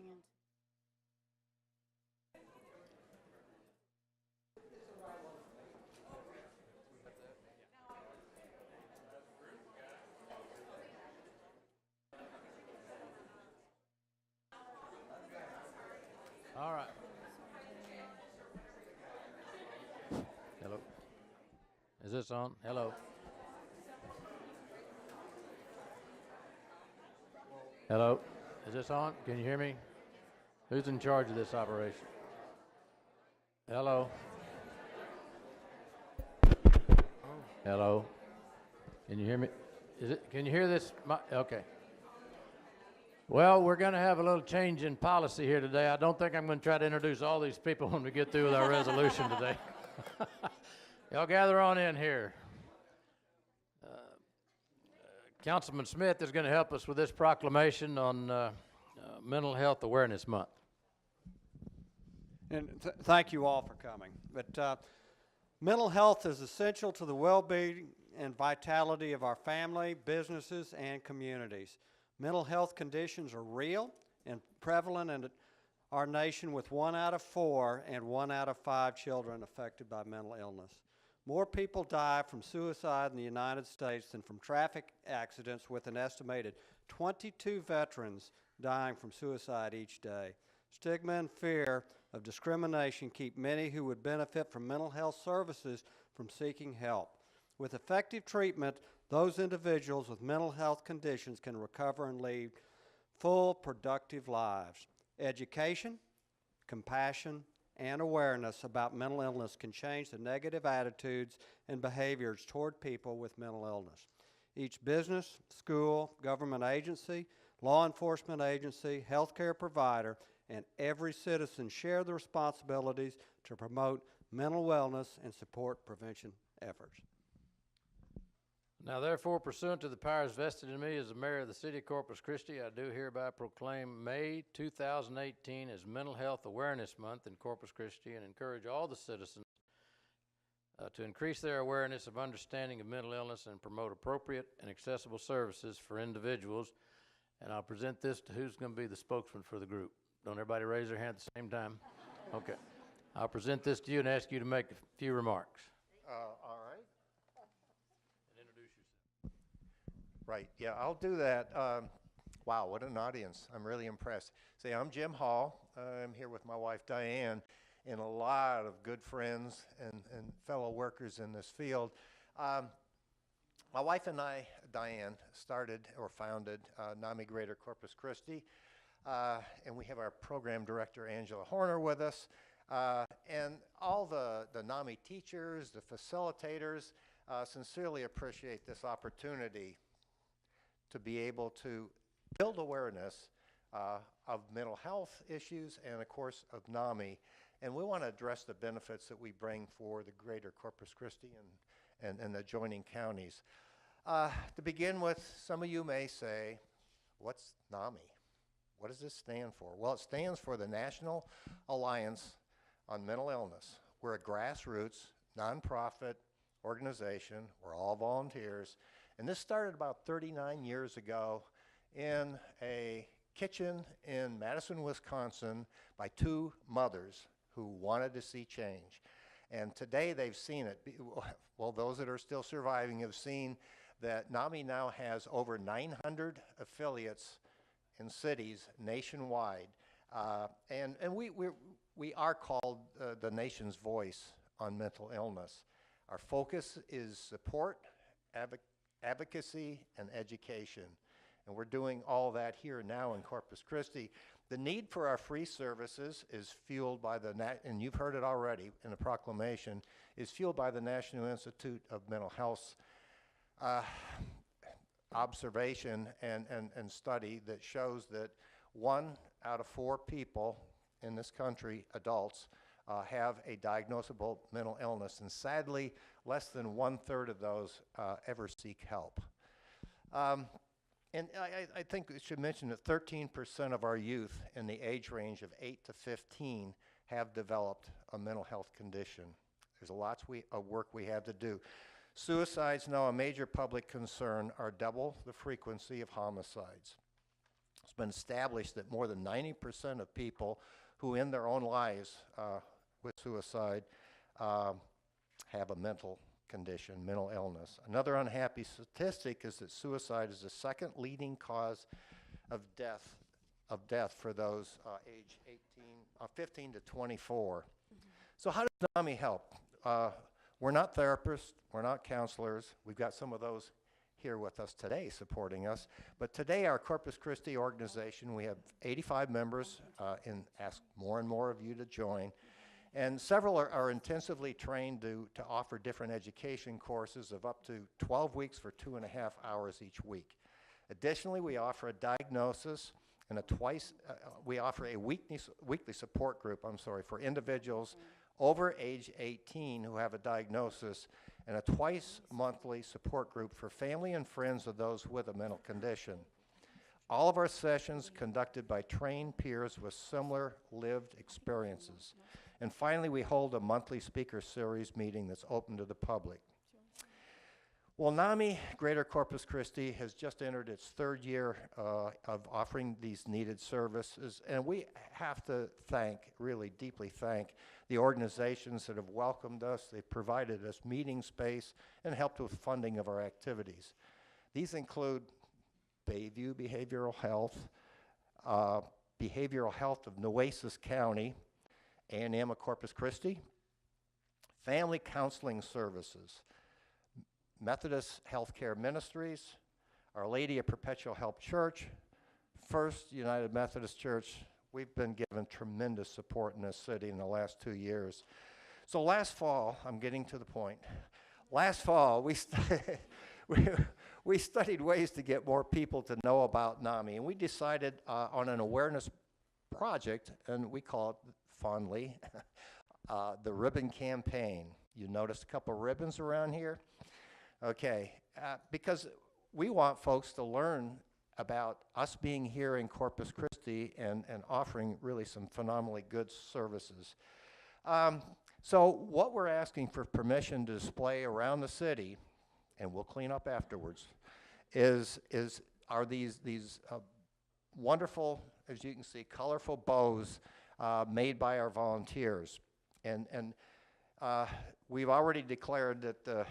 into. All right. Hello. Is this on? Hello. Hello. Is this on? Can you hear me? Who's in charge of this operation? Hello. Hello. Can you hear me? Can you hear this? Okay. Well, we're going to have a little change in policy here today. I don't think I'm going to try to introduce all these people when we get through with our resolution today. Y'all gather on in here. Councilman Smith is going to help us with this proclamation on Mental Health Awareness Month. And thank you all for coming. But mental health is essential to the well-being and vitality of our family, businesses, and communities. Mental health conditions are real and prevalent in our nation, with 1 out of 4 and 1 out of 5 children affected by mental illness. More people die from suicide in the United States than from traffic accidents, with an estimated 22 veterans dying from suicide each day. Stigma and fear of discrimination keep many who would benefit from mental health services from seeking help. With effective treatment, those individuals with mental health conditions can recover and lead full, productive lives. Education, compassion, and awareness about mental illness can change the negative attitudes and behaviors toward people with mental illness. Each business, school, government agency, law enforcement agency, healthcare provider, and every citizen share the responsibilities to promote mental wellness and support prevention efforts. Now, therefore, pursuant to the powers vested in me as the mayor of the city of Corpus Christi, I do hereby proclaim May 2018 as Mental Health Awareness Month in Corpus Christi, and encourage all the citizens to increase their awareness of understanding of mental illness and promote appropriate and accessible services for individuals. And I'll present this to who's going to be the spokesman for the group. Don't everybody raise their hand at the same time? Okay. I'll present this to you and ask you to make a few remarks. All right. And introduce yourself. Right, yeah, I'll do that. Wow, what an audience. I'm really impressed. Say, I'm Jim Hall. I'm here with my wife, Diane, and a lot of good friends and fellow workers in this field. My wife and I, Diane, started or founded NAMI Greater Corpus Christi, and we have our program director, Angela Horner, with us, and all the NAMI teachers, the facilitators, sincerely appreciate this opportunity to be able to build awareness of mental health issues and, of course, of NAMI. And we want to address the benefits that we bring for the greater Corpus Christi and the adjoining counties. To begin with, some of you may say, what's NAMI? What does this stand for? Well, it stands for the National Alliance on Mental Illness. We're a grassroots, nonprofit organization. We're all volunteers. And this started about 39 years ago in a kitchen in Madison, Wisconsin, by 2 mothers who wanted to see change. And today they've seen it. Well, those that are still surviving have seen that NAMI now has over 900 affiliates in cities nationwide. And we are called the nation's voice on mental illness. Our focus is support, advocacy, and education. And we're doing all that here now in Corpus Christi. The need for our free services is fueled by and you've heard it already in the proclamation, is fueled by the National Institute of Mental Health observation and study that shows that 1 out of 4 people in this country, adults, have a diagnosable mental illness. And sadly, less than 1/3 of those ever seek help. And I think we should mention that 13% of our youth in the age range of 8 to 15 have developed a mental health condition. There's lots of work we have to do. Suicides, now a major public concern, are double the frequency of homicides. It's been established that more than 90% of people who end their own lives with suicide have a mental condition, mental illness. Another unhappy statistic is that suicide is the second leading cause of death for those age 15 to 24. So how does NAMI help? We're not therapists, we're not counselors. We've got some of those here with us today supporting us. But today our Corpus Christi organization, we have 85 members and ask more and more of you to join. And several are intensively trained to offer different education courses of up to 12 weeks for 2.5 hours each week. Additionally, we offer a diagnosis and we offer a weekly support group, for individuals over age 18 who have a diagnosis, and a twice monthly support group for family and friends of those with a mental condition. All of our sessions conducted by trained peers with similar lived experiences. And finally, we hold a monthly speaker series meeting that's open to the public. Well, NAMI Greater Corpus Christi has just entered its third year of offering these needed services, and we have to really deeply thank the organizations that have welcomed us. They've provided us meeting space and helped with funding of our activities. These include Bayview Behavioral Health of Nueces County, A&M of Corpus Christi, Family Counseling Services, Methodist Healthcare Ministries, Our Lady of Perpetual Help Church, First United Methodist Church. We've been given tremendous support in this city in the last 2 years. So last fall, I'm getting to the point. Last fall, we studied ways to get more people to know about NAMI, and we decided on an awareness project, and we call it fondly the Ribbon Campaign. You notice a couple ribbons around here? Okay, because we want folks to learn about us being here in Corpus Christi and offering really some phenomenally good services. So what we're asking for permission to display around the city, and we'll clean up afterwards, are these wonderful, as you can see, colorful bows made by our volunteers. And we've already declared that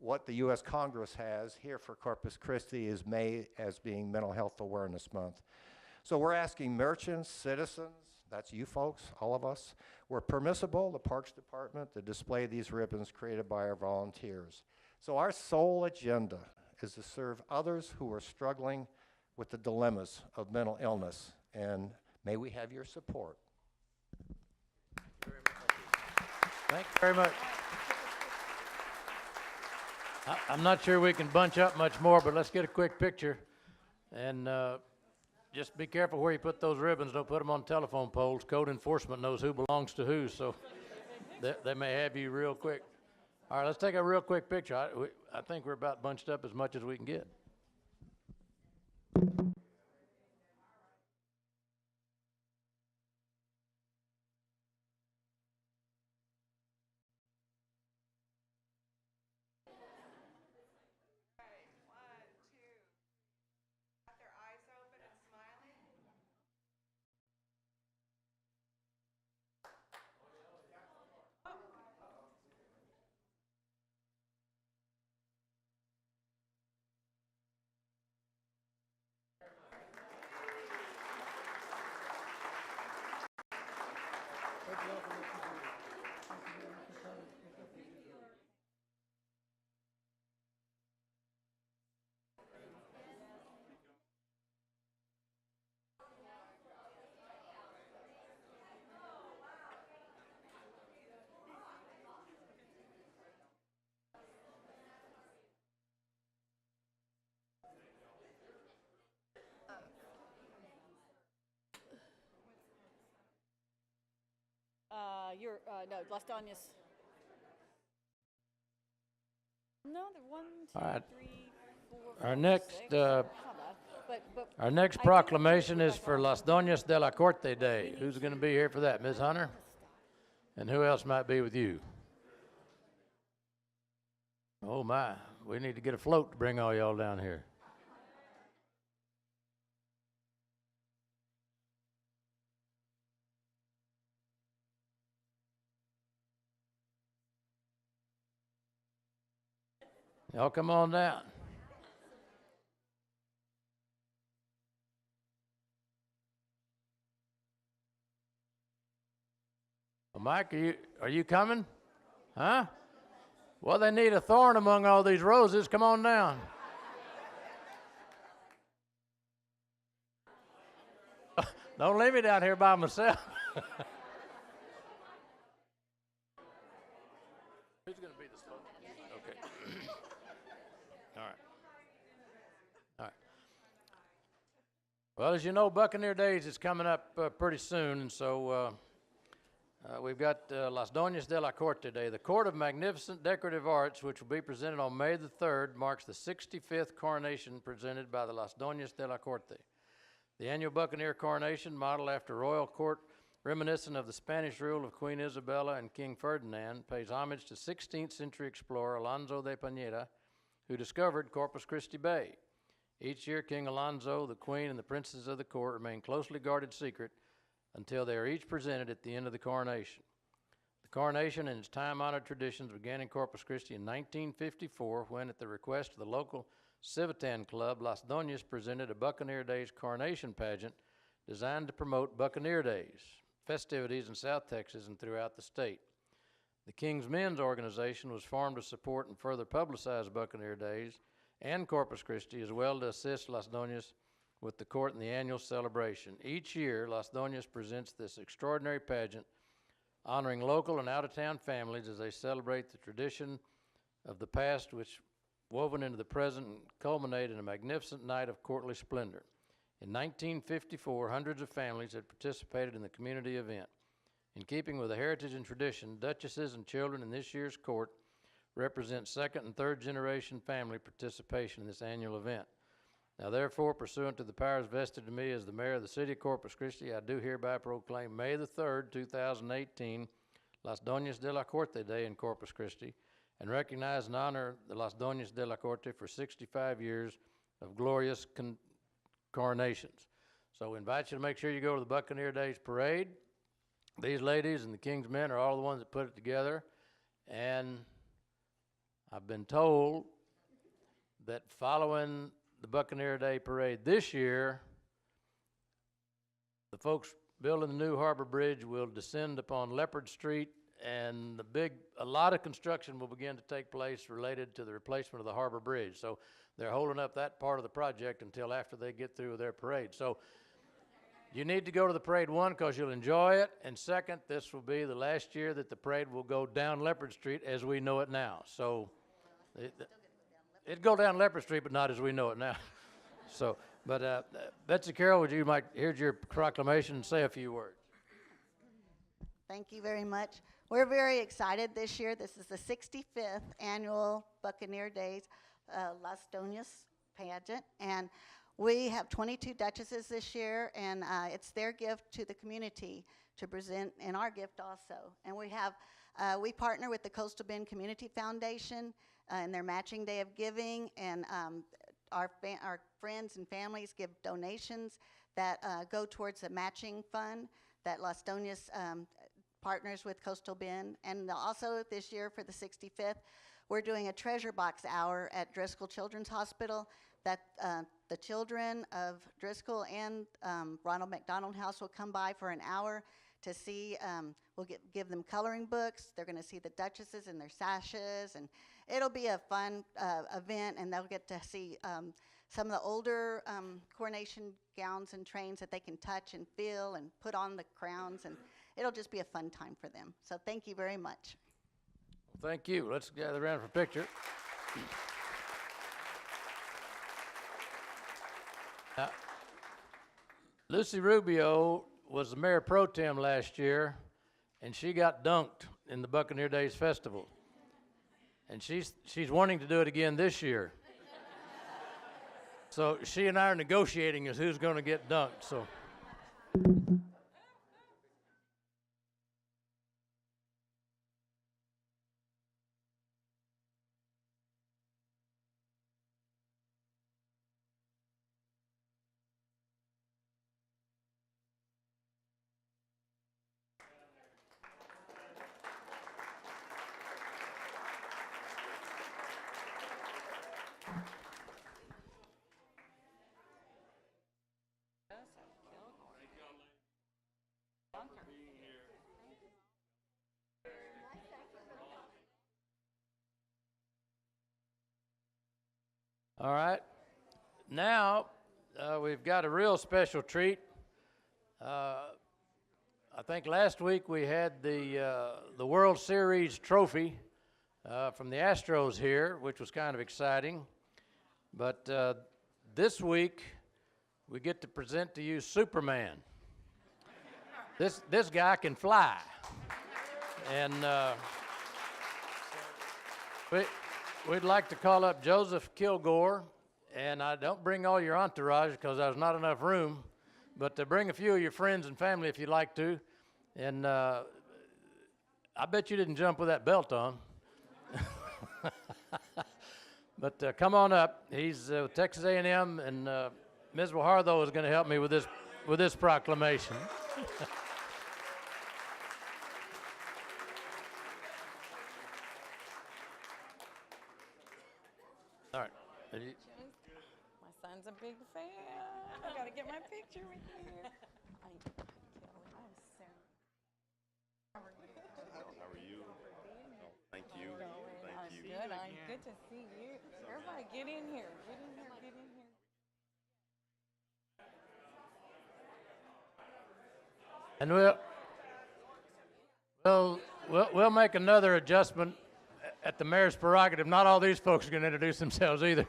what the U.S. Congress has here for Corpus Christi is May as being Mental Health Awareness Month. So we're asking merchants, citizens, that's you folks, all of us, where permissible, the Parks Department, to display these ribbons created by our volunteers. So our sole agenda is to serve others who are struggling with the dilemmas of mental illness, and may we have your support. Thank you very much. I'm not sure we can bunch up much more, but let's get a quick picture. And just be careful where you put those ribbons. Don't put them on telephone poles. Code enforcement knows who belongs to who, so they may have you real quick. All right, let's take a real quick picture. I think we're about bunched up as much as we can get. No, Las Doñas. No, the 1, 2, All right. 3, 4, Our 5, next, 6. It's not bad. But Our next proclamation is for Las Doñas de la Corte Day. Who's going to be here for that? Ms. Hunter? And who else might be with you? Oh my, we need to get a float to bring all y'all down here. Y'all come on down. Well, Mike, are you coming? Huh? Well, they need a thorn among all these roses. Come on down. Don't leave me down here by myself. Who's going to be the spokesman? Okay. All right. All right. Well, as you know, Buccaneer Days is coming up pretty soon, and so we've got Las Doñas de la Corte Day. The Court of Magnificent Decorative Arts, which will be presented on May the 3rd, marks the 65th coronation presented by the Las Doñas de la Corte. The annual Buccaneer coronation, modeled after royal court reminiscent of the Spanish rule of Queen Isabella and King Ferdinand, pays homage to 16th century explorer Alonso de Pineda, who discovered Corpus Christi Bay. Each year, King Alonso, the Queen, and the princes of the court remain closely guarded secret until they are each presented at the end of the coronation. The coronation and its time-honored traditions began in Corpus Christi in 1954 when, at the request of the local Civitan Club, Las Doñas presented a Buccaneer Days coronation pageant designed to promote Buccaneer Days festivities in South Texas and throughout the state. The King's Men's Organization was formed to support and further publicize Buccaneer Days and Corpus Christi, as well to assist Las Doñas with the court in the annual celebration. Each year, Las Doñas presents this extraordinary pageant honoring local and out-of-town families as they celebrate the tradition of the past, which woven into the present and culminate in a magnificent night of courtly splendor. In 1954, hundreds of families had participated in the community event. In keeping with the heritage and tradition, duchesses and children in this year's court represent second and third generation family participation in this annual event. Now, therefore, pursuant to the powers vested to me as the mayor of the city of Corpus Christi, I do hereby proclaim May the 3rd, 2018, Las Doñas de la Corte Day in Corpus Christi, and recognize and honor the Las Doñas de la Corte for 65 years of glorious coronations. So we invite you to make sure you go to the Buccaneer Days Parade. These ladies and the King's Men are all the ones that put it together, and I've been told that following the Buccaneer Day Parade this year, the folks building the new Harbor Bridge will descend upon Leopard Street, and a lot of construction will begin to take place related to the replacement of the Harbor Bridge. So they're holding up that part of the project until after they get through with their parade. So you need to go to the parade, one, because you'll enjoy it, and second, this will be the last year that the parade will go down Leopard Street as we know it now. So it'd go down Leopard Street, but not as we know it now. So, but Betsy Carroll, here's your proclamation and say a few words. Thank you very much. We're very excited this year. This is the 65th annual Buccaneer Days Las Doñas pageant, and we have 22 duchesses this year, and it's their gift to the community to present, and our gift also. And we partner with the Coastal Bend Community Foundation and their matching day of giving, and our friends and families give donations that go towards a matching fund that Las Doñas partners with Coastal Bend. And also this year for the 65th, we're doing a treasure box hour at Driscoll Children's Hospital that the children of Driscoll and Ronald McDonald House will come by for an hour to see. We'll give them coloring books. They're going to see the duchesses in their sashes, and it'll be a fun event, and they'll get to see some of the older coronation gowns and trains that they can touch and feel and put on the crowns, and it'll just be a fun time for them. So thank you very much. Well, thank you. Let's gather around for a picture. Now, Lucy Rubio was the mayor pro tem last year, and she got dunked in the Buccaneer Days Festival. And she's wanting to do it again this year. So she and I are negotiating as who's going to get dunked. So. All right. Now, we've got a real special treat. I think last week we had the World Series trophy from the Astros here, which was kind of exciting. But this week, we get to present to you Superman. This guy can fly. And we'd like to call up Joseph Kilgore. And I don't bring all your entourage because there's not enough room. But bring a few of your friends and family if you'd like to. And I bet you didn't jump with that belt on. But come on up. He's with Texas A&M, and Ms. Wahartho is going to help me with this proclamation. All right. My son's a big fan. I gotta get my picture with you. I'm so. How are you? Thank you. I'm good. I'm good to see you. Everybody, get in here. Get in here. Get in here. And we'll make another adjustment at the mayor's prerogative. Not all these folks are going to introduce themselves either.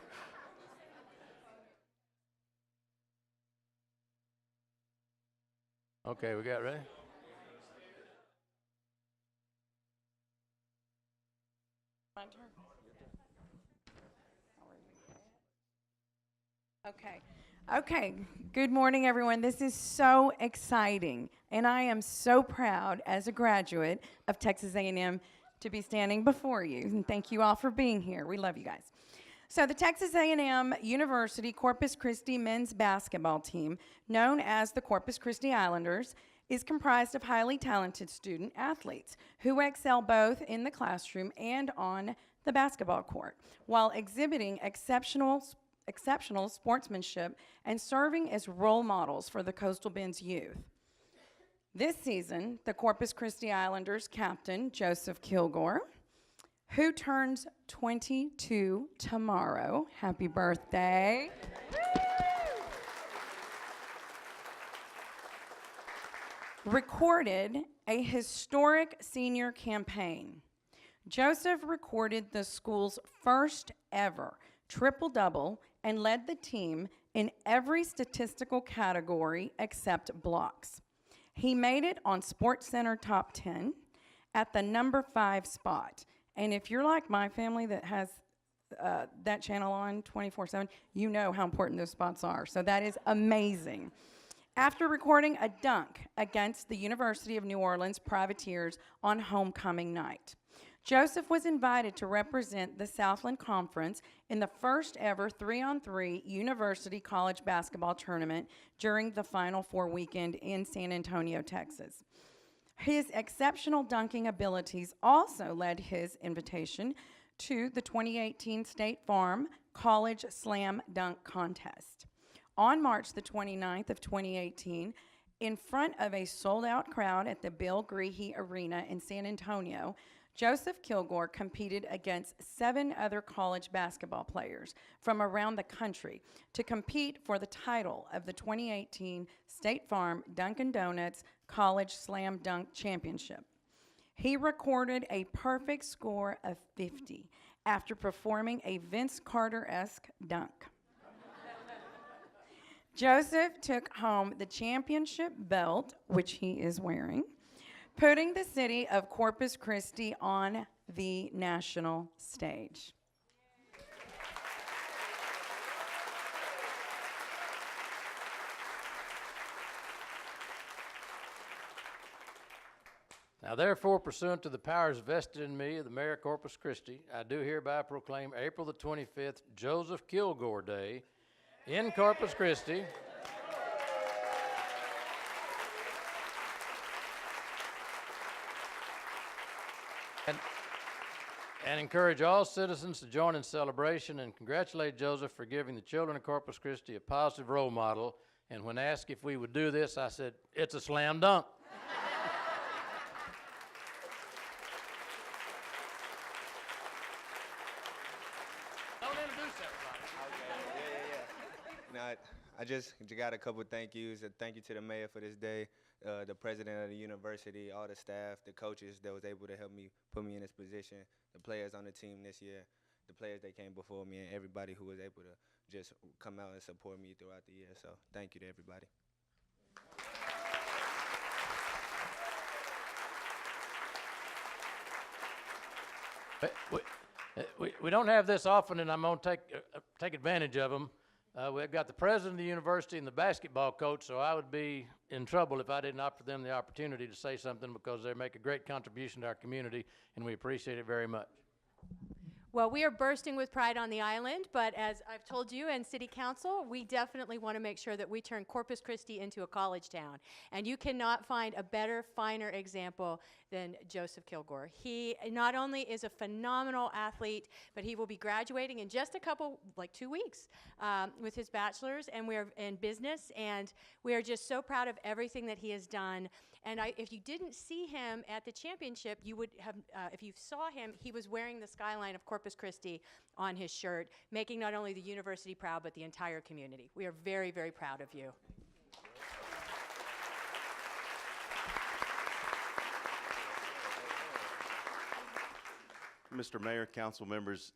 Okay, we got ready? My turn. Okay. Okay. Good morning, everyone. This is so exciting, and I am so proud as a graduate of Texas A&M to be standing before you. And thank you all for being here. We love you guys. So the Texas A&M University Corpus Christi men's basketball team, known as the Corpus Christi Islanders, is comprised of highly talented student athletes who excel both in the classroom and on the basketball court, while exhibiting exceptional sportsmanship and serving as role models for the Coastal Bend's youth. This season, the Corpus Christi Islanders captain, Joseph Kilgore, who turns 22 tomorrow. Happy birthday. Recorded a historic senior campaign. Joseph recorded the school's first ever triple-double and led the team in every statistical category except blocks. He made it on SportsCenter Top 10 at the number 5 spot. And if you're like my family that has that channel on 24/7, you know how important those spots are. So that is amazing. After recording a dunk against the University of New Orleans Privateers on homecoming night, Joseph was invited to represent the Southland Conference in the first ever 3-on-3 university college basketball tournament during the Final Four weekend in San Antonio, Texas. His exceptional dunking abilities also led his invitation to the 2018 State Farm College Slam Dunk Contest. On March the 29th of 2018, in front of a sold-out crowd at the Bill Greehey Arena in San Antonio, Joseph Kilgore competed against 7 other college basketball players from around the country to compete for the title of the 2018 State Farm Dunkin' Donuts College Slam Dunk Championship. He recorded a perfect score of 50 after performing a Vince Carter-esque dunk. Joseph took home the championship belt, which he is wearing, putting the city of Corpus Christi on the national stage. Now, therefore, pursuant to the powers vested in me of the Mayor of Corpus Christi, I do hereby proclaim April the 25th, Joseph Kilgore Day in Corpus Christi. And encourage all citizens to join in celebration and congratulate Joseph for giving the children of Corpus Christi a positive role model. And when asked if we would do this, I said, it's a slam dunk. Don't introduce everybody. I just got a couple thank yous. A thank you to the mayor for this day, the president of the university, all the staff, the coaches that was able to help me put me in this position, the players on the team this year, the players that came before me, and everybody who was able to just come out and support me throughout the year. So thank you to everybody. We don't have this often, and I'm going to take advantage of them. We've got the president of the university and the basketball coach, so I would be in trouble if I didn't offer them the opportunity to say something, because they make a great contribution to our community, and we appreciate it very much. Well, we are bursting with pride on the island, but as I've told you and City Council, we definitely want to make sure that we turn Corpus Christi into a college town. And you cannot find a better, finer example than Joseph Kilgore. He not only is a phenomenal athlete, but he will be graduating in just a couple, like 2 weeks, with his bachelor's, and we're in business, and we are just so proud of everything that he has done. And if you didn't see him at the championship, you would have, if you saw him, he was wearing the skyline of Corpus Christi on his shirt, making not only the university proud, but the entire community. We are very, very proud of you. Mr. Mayor, council members,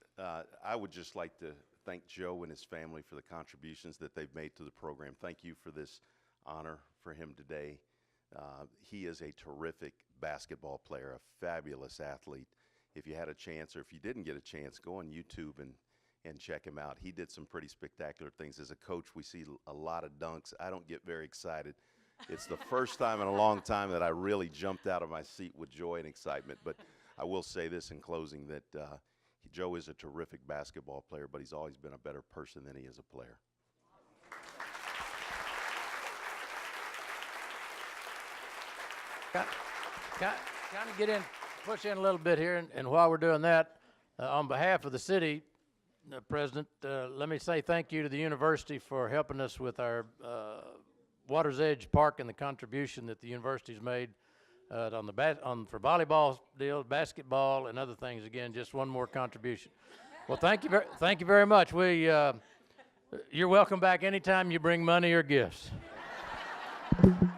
I would just like to thank Joe and his family for the contributions that they've made to the program. Thank you for this honor for him today. He is a terrific basketball player, a fabulous athlete. If you had a chance, or if you didn't get a chance, go on YouTube and check him out. He did some pretty spectacular things. As a coach, we see a lot of dunks. I don't get very excited. It's the first time in a long time that I really jumped out of my seat with joy and excitement. But I will say this in closing, that Joe is a terrific basketball player, but he's always been a better person than he is a player. Kind of push in a little bit here, and while we're doing that, on behalf of the city, President, let me say thank you to the university for helping us with our Water's Edge Park and the contribution that the university's made for volleyball deals, basketball, and other things. Again, just one more contribution. Well, thank you very much. You're welcome back anytime you bring money or gifts. Thank you.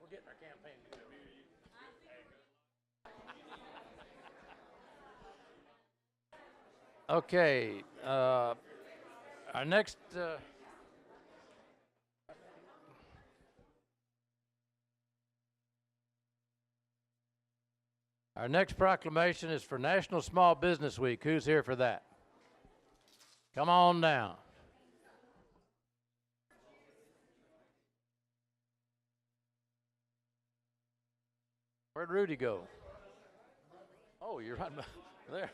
We're getting our campaign together. Okay, our next proclamation is for National Small Business Week. Who's here for that? Come on down. Where'd Rudy go? Oh, you're right there.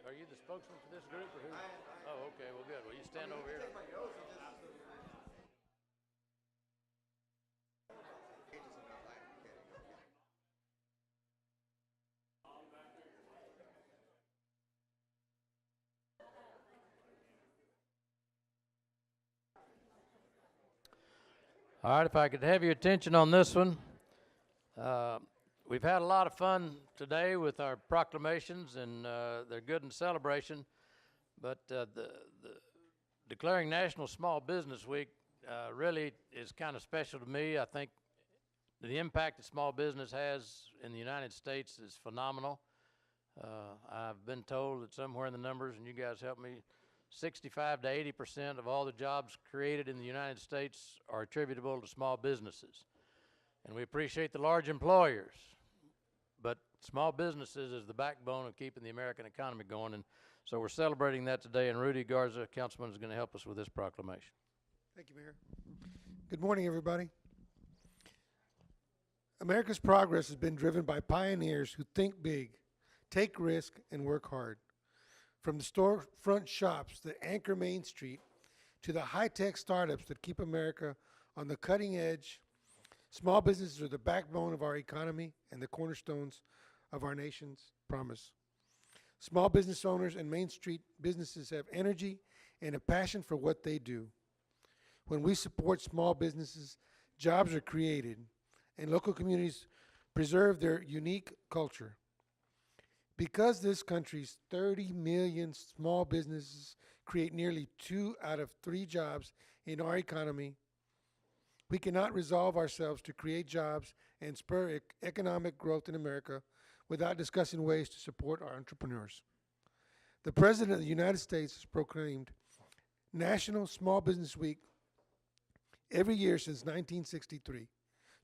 Are you the spokesman for this group, or who? Oh, okay, well, good. Well, you stand over here. All right, if I could have your attention on this one. We've had a lot of fun today with our proclamations, and they're good in celebration. But the declaring National Small Business Week really is kind of special to me. I think the impact that small business has in the United States is phenomenal. I've been told that somewhere in the numbers, and you guys help me, 65 to 80% of all the jobs created in the United States are attributable to small businesses. And we appreciate the large employers, but small businesses is the backbone of keeping the American economy going, and so we're celebrating that today, and Rudy Garza, Councilman, is going to help us with this proclamation. Thank you, Mayor. Good morning, everybody. America's progress has been driven by pioneers who think big, take risk, and work hard. From the storefront shops that anchor Main Street to the high-tech startups that keep America on the cutting edge, small businesses are the backbone of our economy and the cornerstones of our nation's promise. Small business owners and Main Street businesses have energy and a passion for what they do. When we support small businesses, jobs are created, and local communities preserve their unique culture. Because this country's 30 million small businesses create nearly 2 out of 3 jobs in our economy, we cannot resolve ourselves to create jobs and spur economic growth in America without discussing ways to support our entrepreneurs. The President of the United States has proclaimed National Small Business Week every year since 1963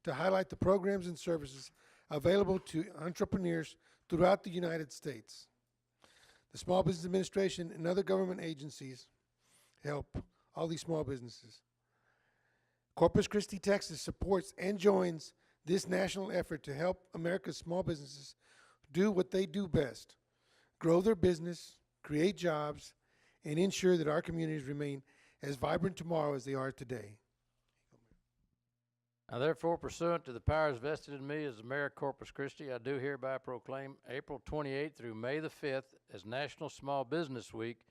to highlight the programs and services available to entrepreneurs throughout the United States. The Small Business Administration and other government agencies help all these small businesses. Corpus Christi, Texas supports and joins this national effort to help America's small businesses do what they do best: grow their business, create jobs, and ensure that our communities remain as vibrant tomorrow as they are today. Now, therefore, pursuant to the powers vested in me as the Mayor of Corpus Christi, I do hereby proclaim April 28th through May the 5th as National Small Business Week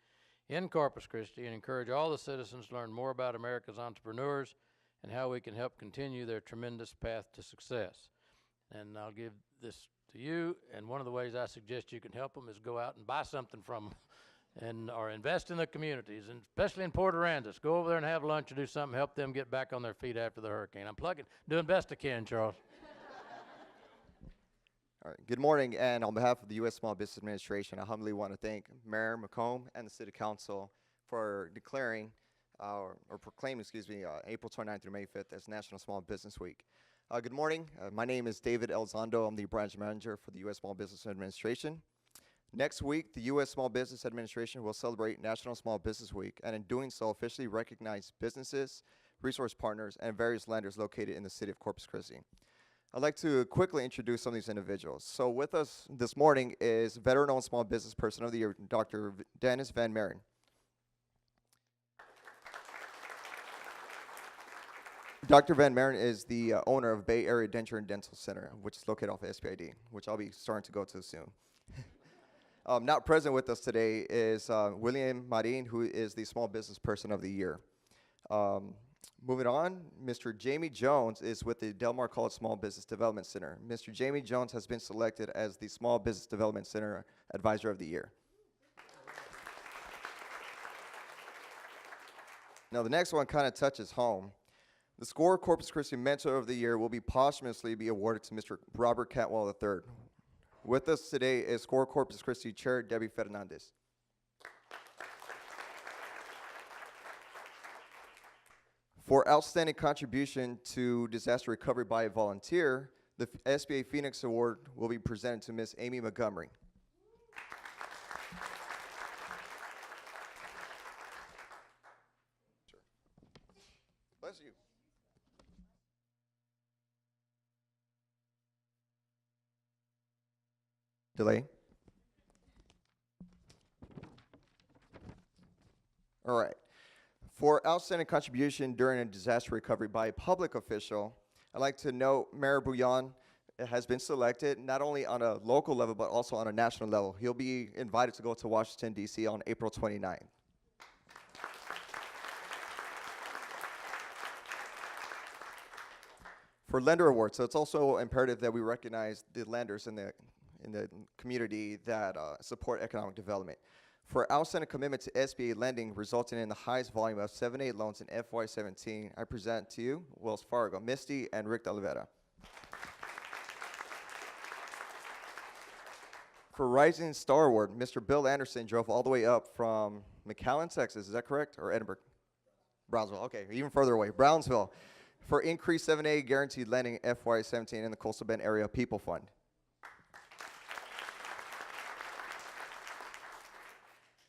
in Corpus Christi, and encourage all the citizens to learn more about America's entrepreneurs and how we can help continue their tremendous path to success. And I'll give this to you, and one of the ways I suggest you can help them is go out and buy something from them, and or invest in the communities, and especially in Port Aransas. Go over there and have lunch or do something, help them get back on their feet after the hurricane. I'm doing best I can, Charles. All right. Good morning, and on behalf of the U.S. Small Business Administration, I humbly want to thank Mayor McComb and the City Council for declaring, or proclaiming, April 29th through May 5th as National Small Business Week. Good morning. My name is David Elizondo. I'm the branch manager for the U.S. Small Business Administration. Next week, the U.S. Small Business Administration will celebrate National Small Business Week, and in doing so, officially recognize businesses, resource partners, and various lenders located in the city of Corpus Christi. I'd like to quickly introduce some of these individuals. So with us this morning is veteran-owned small business person of the year, Dr. Dennis Van Maren. Dr. Van Maren is the owner of Bay Area Denture and Dental Center, which is located off of SPID, which I'll be starting to go to soon. Not present with us today is William Marin, who is the Small Business Person of the Year. Moving on, Mr. Jamie Jones is with the Del Mar College Small Business Development Center. Mr. Jamie Jones has been selected as the Small Business Development Center Advisor of the Year. Now, the next one kind of touches home. The SCORE Corpus Christi Mentor of the Year will be posthumously awarded to Mr. Robert Cantwell III. With us today is SCORE Corpus Christi Chair Debbie Fernandez. For outstanding contribution to disaster recovery by a volunteer, the SBA Phoenix Award will be presented to Ms. Amy Montgomery. Bless you. Delay. All right. For outstanding contribution during a disaster recovery by a public official, I'd like to note Mayor Bouillon has been selected not only on a local level, but also on a national level. He'll be invited to go to Washington, D.C. on April 29th. for lender awards. So it's also imperative that we recognize the lenders in the community that support economic development. For outstanding commitment to SBA lending, resulting in the highest volume of 7(a) loans in FY17, I present to you Wells Fargo, Misty and Rick de Oliveira. For Rising Star Award, Mr. Bill Anderson drove all the way up from McAllen, Texas. Is that correct? Or Edinburgh? Brownsville. Okay, even further away. Brownsville. For increased 7(a) guaranteed lending FY17 in the Coastal Bend Area People Fund.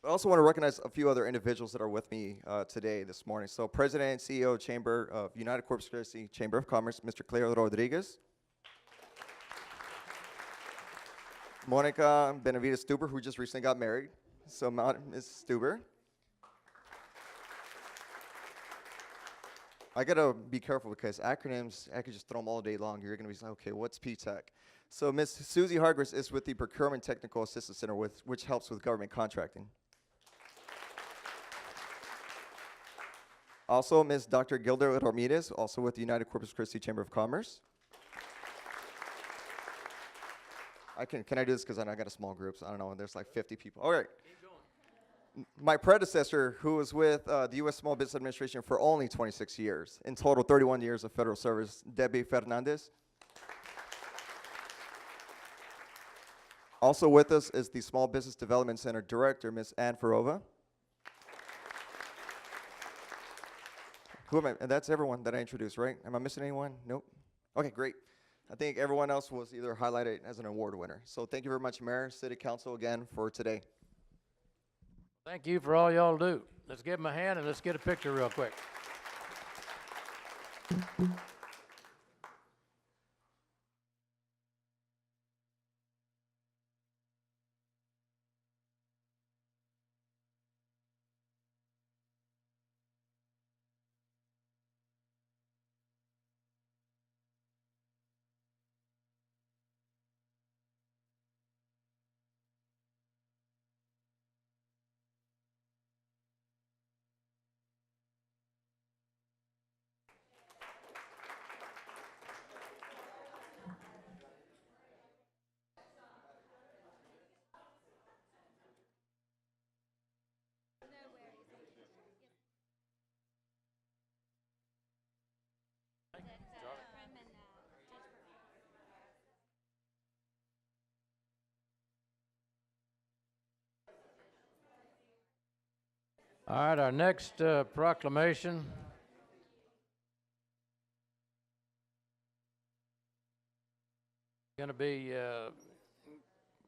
I also want to recognize a few other individuals that are with me today, this morning. So President and CEO Chamber of United Corpus Christi Chamber of Commerce, Mr. Cleo Rodriguez. Monica Benavides Stuber, who just recently got married. So Ms. Stuber. I gotta be careful because acronyms, I could just throw them all day long. You're gonna be like, okay, what's PTEC? So Ms. Susie Hargris is with the Procurement Technical Assistance Center, which helps with government contracting. Also, Ms. Dr. Gilda Ramirez, also with the United Corpus Christi Chamber of Commerce. Can I do this because I got a small group, so I don't know, there's like 50 people. All right. My predecessor, who was with the U.S. Small Business Administration for only 26 years, in total 31 years of federal service, Debbie Fernandez. Also with us is the Small Business Development Center Director, Ms. Ann Farova. Who am I? And that's everyone that I introduced, right? Am I missing anyone? Nope. Okay, great. I think everyone else was either highlighted as an award winner. So thank you very much, Mayor, City Council, again, for today. Thank you for all y'all do. Let's give them a hand and let's get a picture real quick. All right, our next proclamation going to be,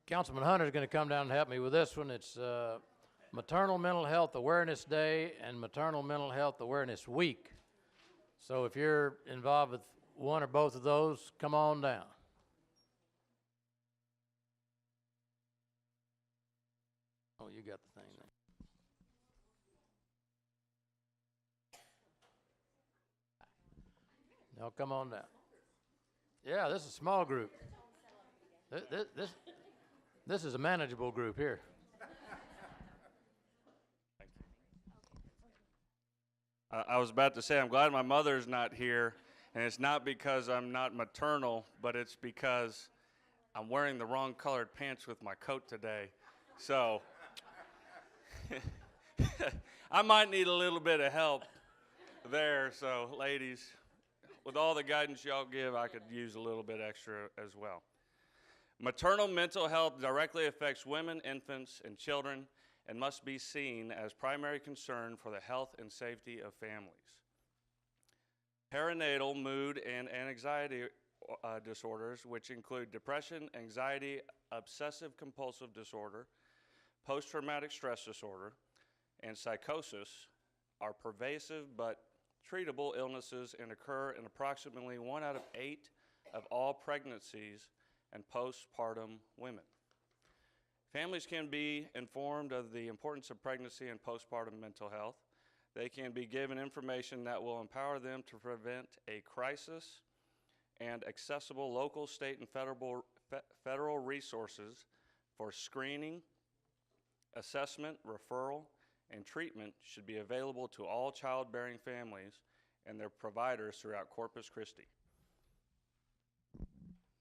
Councilman Hunter is going to come down and help me with this one. It's Maternal Mental Health Awareness Day and Maternal Mental Health Awareness Week. So if you're involved with one or both of those, come on down. Oh, you got the thing there. Now come on down. Yeah, this is a small group. This is a manageable group here. I was about to say, I'm glad my mother's not here, and it's not because I'm not maternal, but it's because I'm wearing the wrong colored pants with my coat today. So I might need a little bit of help there. So ladies, with all the guidance y'all give, I could use a little bit extra as well. Maternal mental health directly affects women, infants, and children and must be seen as primary concern for the health and safety of families. Perinatal mood and anxiety disorders, which include depression, anxiety, obsessive compulsive disorder, post-traumatic stress disorder, and psychosis, are pervasive but treatable illnesses and occur in approximately 1 out of 8 of all pregnancies and postpartum women. Families can be informed of the importance of pregnancy and postpartum mental health. They can be given information that will empower them to prevent a crisis, and accessible local, state, and federal resources for screening, assessment, referral, and treatment should be available to all childbearing families and their providers throughout Corpus Christi.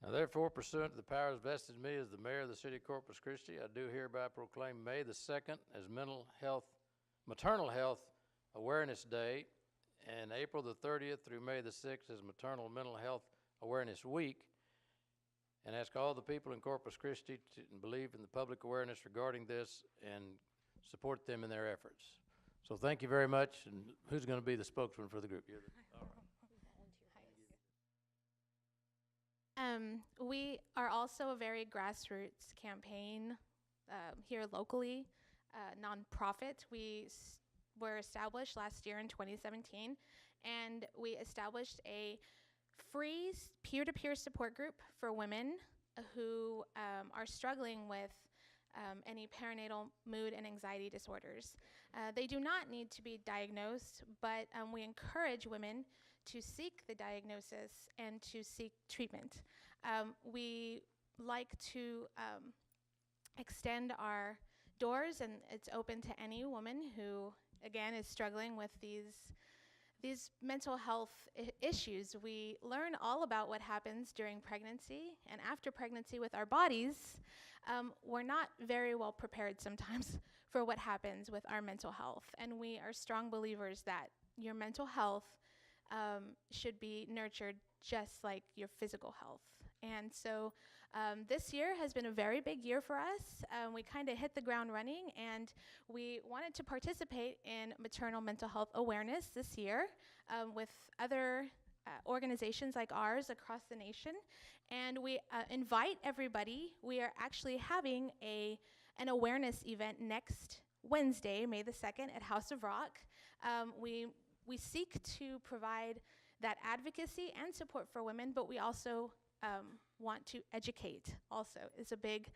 Now therefore, pursuant to the powers vested in me as the mayor of the city of Corpus Christi, I do hereby proclaim May the 2nd as Maternal Health Awareness Day, and April the 30th through May the 6th as Maternal Mental Health Awareness Week, and ask all the people in Corpus Christi to believe in the public awareness regarding this and support them in their efforts. So thank you very much, and who's going to be the spokesman for the group? You're the- all right. We are also a very grassroots campaign here locally, nonprofit. We were established last year in 2017, and we established a free peer-to-peer support group for women who are struggling with any perinatal mood and anxiety disorders. They do not need to be diagnosed, but we encourage women to seek the diagnosis and to seek treatment. We like to extend our doors, and it's open to any woman who, again, is struggling with these mental health issues. We learn all about what happens during pregnancy and after pregnancy with our bodies. We're not very well prepared sometimes for what happens with our mental health, and we are strong believers that your mental health should be nurtured just like your physical health. And so this year has been a very big year for us. We kind of hit the ground running, and we wanted to participate in maternal mental health awareness this year with other organizations like ours across the nation. And we invite everybody. We are actually having an awareness event next Wednesday, May the 2nd, at House of Rock. We seek to provide that advocacy and support for women, but we also want to educate also. Is a big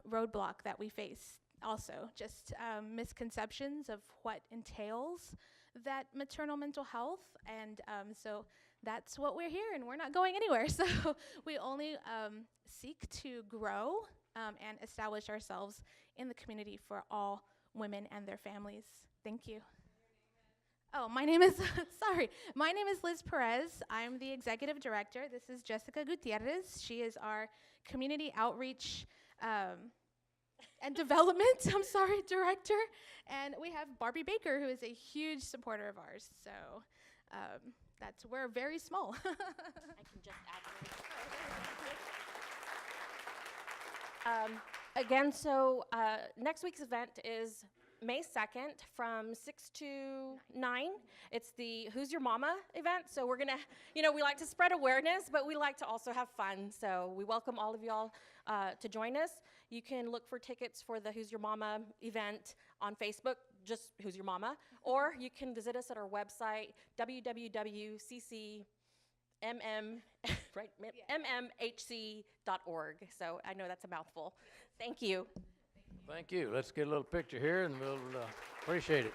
roadblock that we face also, just misconceptions of what entails that maternal mental health, and so that's what we're here, and we're not going anywhere. So we only seek to grow and establish ourselves in the community for all women and their families. Thank you. Oh, my name is, sorry. My name is Liz Perez. I'm the executive director. This is Jessica Gutierrez. She is our community outreach and development, director. And we have Barbie Baker, who is a huge supporter of ours. So we're very small. I can just add again, so next week's event is May 2nd from 6 to 9. It's the Who's Your Mama event. So we're gonna, we like to spread awareness, but we like to also have fun. So we welcome all of y'all to join us. You can look for tickets for the Who's Your Mama event on Facebook, just Who's Your Mama, or you can visit us at our website, mmhc.org. So I know that's a mouthful. Thank you. Thank you. Let's get a little picture here, and we'll appreciate it.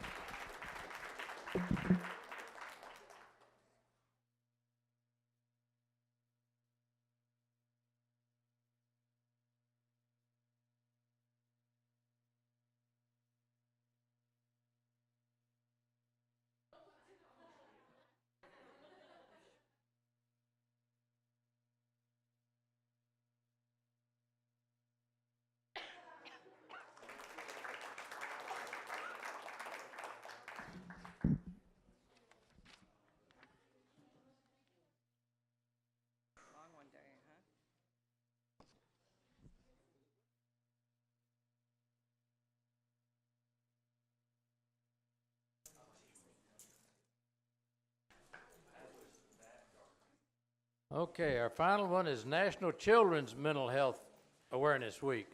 Okay, our final one is National Children's Mental Health Awareness Week.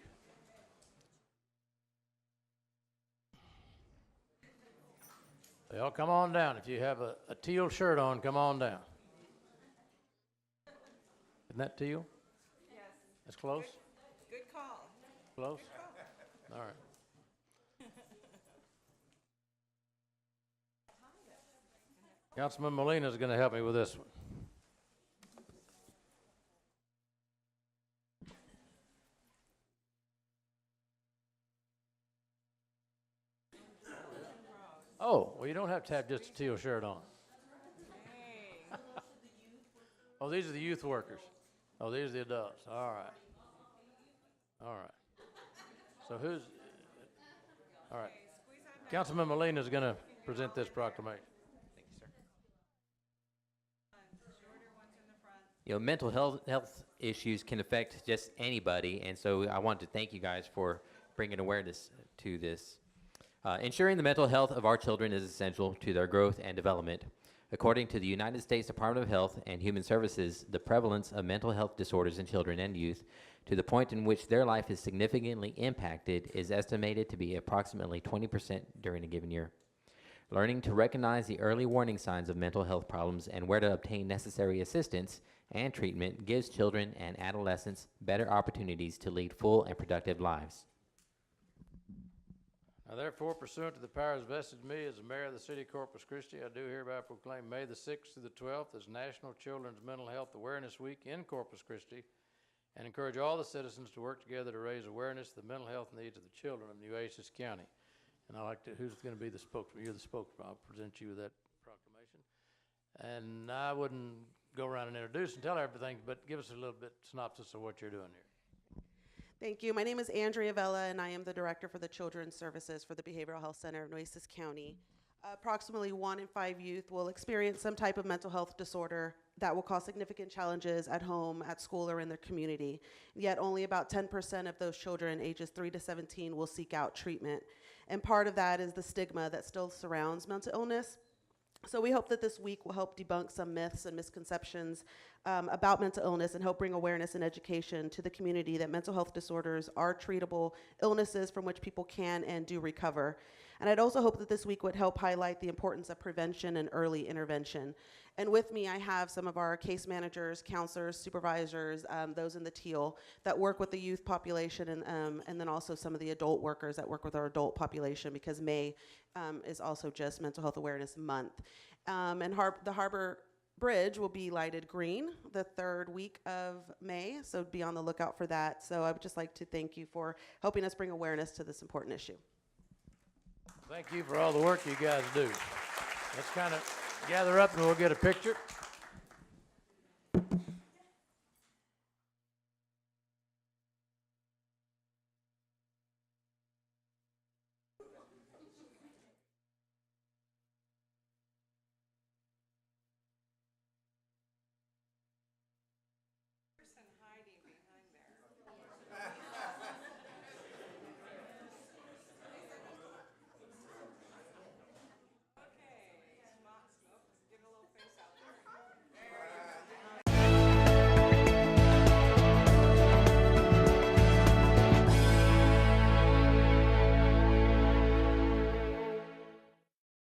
They all come on down. If you have a teal shirt on, come on down. Isn't that teal? Yes. That's close? Good call. Close? All right. Councilman Molina is going to help me with this one. Oh, well, you don't have to have just a teal shirt on. Oh, these are the youth workers. Oh, these are the adults. All right. All right. So who's, all right. Councilman Molina is going to present this proclamation. You know, mental health issues can affect just anybody, and so I want to thank you guys for bringing awareness to this. Ensuring the mental health of our children is essential to their growth and development. According to the United States Department of Health and Human Services, the prevalence of mental health disorders in children and youth, to the point in which their life is significantly impacted, is estimated to be approximately 20% during a given year. Learning to recognize the early warning signs of mental health problems and where to obtain necessary assistance and treatment gives children and adolescents better opportunities to lead full and productive lives. Now therefore, pursuant to the powers vested in me as the mayor of the city of Corpus Christi, I do hereby proclaim May the 6th through the 12th as National Children's Mental Health Awareness Week in Corpus Christi, and encourage all the citizens to work together to raise awareness of the mental health needs of the children of Nueces County. And I'd like to, who's going to be the spokesman? You're the spokesman. I'll present you with that proclamation. And I wouldn't go around and introduce and tell everything, but give us a little bit synopsis of what you're doing here. Thank you. My name is Andrea Vella, and I am the Director for the Children's Services for the Behavioral Health Center of Nueces County. Approximately 1 in 5 youth will experience some type of mental health disorder that will cause significant challenges at home, at school, or in their community. Yet only about 10% of those children ages 3 to 17 will seek out treatment. And part of that is the stigma that still surrounds mental illness. So we hope that this week will help debunk some myths and misconceptions about mental illness and help bring awareness and education to the community that mental health disorders are treatable illnesses from which people can and do recover. And I'd also hope that this week would help highlight the importance of prevention and early intervention. And with me, I have some of our case managers, counselors, supervisors, those in the teal that work with the youth population, and then also some of the adult workers that work with our adult population, because May is also just Mental Health Awareness Month. And the Harbor Bridge will be lighted green the 3rd week of May, so be on the lookout for that. So I would just like to thank you for helping us bring awareness to this important issue. Thank you for all the work you guys do. Let's kind of gather up and we'll get a picture.